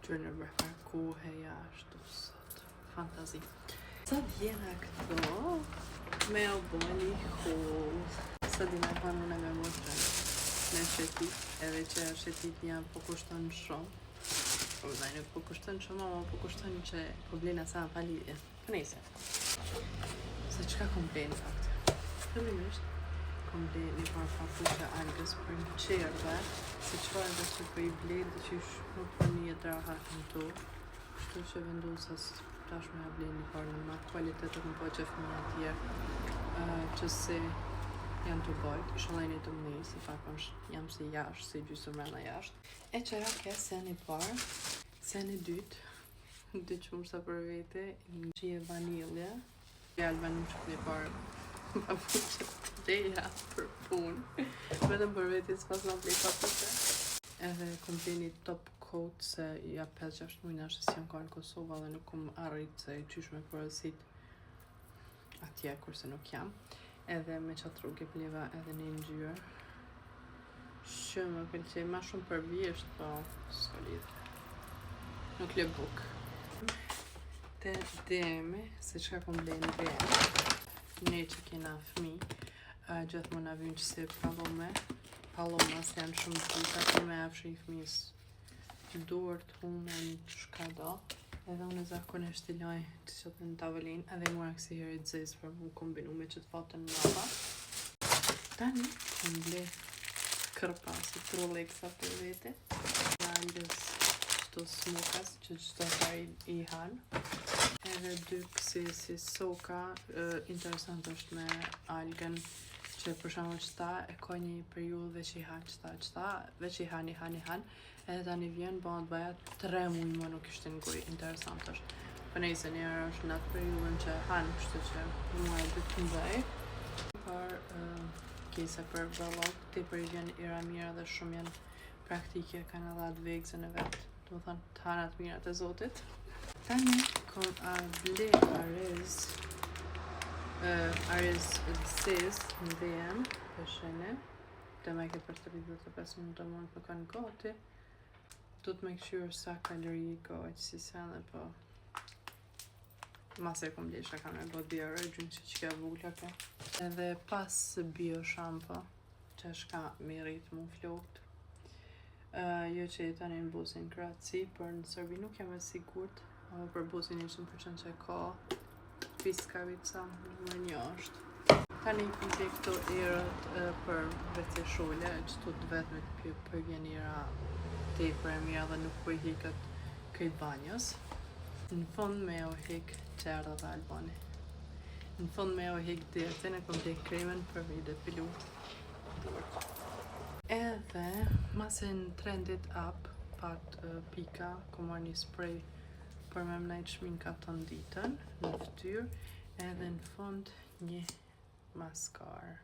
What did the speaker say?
Gjërë në bërfar kohë jashtë sot. Fantazi. Sa vjena këto me o bëni hullë. Sa dina panu në me mostrën me shetit, edhe që shetit janë po kushton shumë. Po dhe nuk po kushton shumë, ama po kushton që po blena sa në palidje. Po nejse. Se qka kom blenë faktë? Fillimisht, kom blenë një parë papuqe algës për një qerve, se qfarë dhe që për i blenë dhe që nuk për një draha në to. Kështu që vendosas tash me a blenë një parë në ma kualitetet në po që fëmija tjerë që se janë të bajt, shalaj një të mënej, se fakon jam si jashtë, si gjysë mrena jashtë. E qëra ke sen i parë, sen i dytë, dy qumësha për vete, një qije vanilje, Alba nuk që një parë papuqe të reja për punë, vetëm për veti s'pas nga plej papuqe. Edhe kom plej një top coat se ja 5-6 mujna që si jam ka në Kosova dhe nuk kom arrit se qysh me përësit atje kurse nuk jam. Edhe me qatë rrugë pleva edhe një ngjyrë. Shumë më pëlqej, ma shumë për vjesht, po s'ka lidhje. Nuk le buk. Te demi, se qka kom blej në demi, ne që kena fmi, gjithmonë na vynë që se palomas janë shumë puta, që me afshë i fmis duart, humen, shka do, edhe unë zakonisht i loj të qëtë në tavolin, edhe mua kësi herë i dzezë për mu kombinu me qëtë fatën në rapa. Tani, kom blej kërpa, si troleksa për vete, algës qëto smokas, që qëto taj i hanë. Edhe dy kësi si soka, interesant është me algën që për shembull qëta e ka një periudhë veç i hanë qëta, veç i hanë, edhe tani vjen bëhet baja 3 muaj më nuk ishte ngoj, interesant është. Për nejse njerë është në atë periudhën që hanë, kështu që mua e dytë të mbej. Par kese për vëllok, ti për i vjen ira mira dhe shumë janë praktike, kanë edhe atë vegzën e vetë, do thënë të hanat mirat e Zotit. Tani kom ble Ariz Sis në DM për shene. Të me ke për 35 minuta më në kanë gati. Do të me këshyrë sa kalori gati si sen dhe po. Mase kom ble shaka me bo bjërë, gjynë që ka vulla ka. Edhe pas bio shampo, që shka me rritë mu flokt. Jo që i tani në busin kratësi, për në Serbi nuk jam e sigurt, ama për busin 100% që ka piskavica më një është. Tani kom të këto erët për vete shole, që të vetë me të vjen era te për e mira dhe nuk për hikët këj banjës. Në fund me o hik qerda dhe albani. Në fund me o hik dirtin e kom të kremen për me i depilu. Edhe, mase në trendit up, pat pika, kom marrë një spray për me mnajt shminka të ditën, në fytyrë, edhe në fund një maskarë.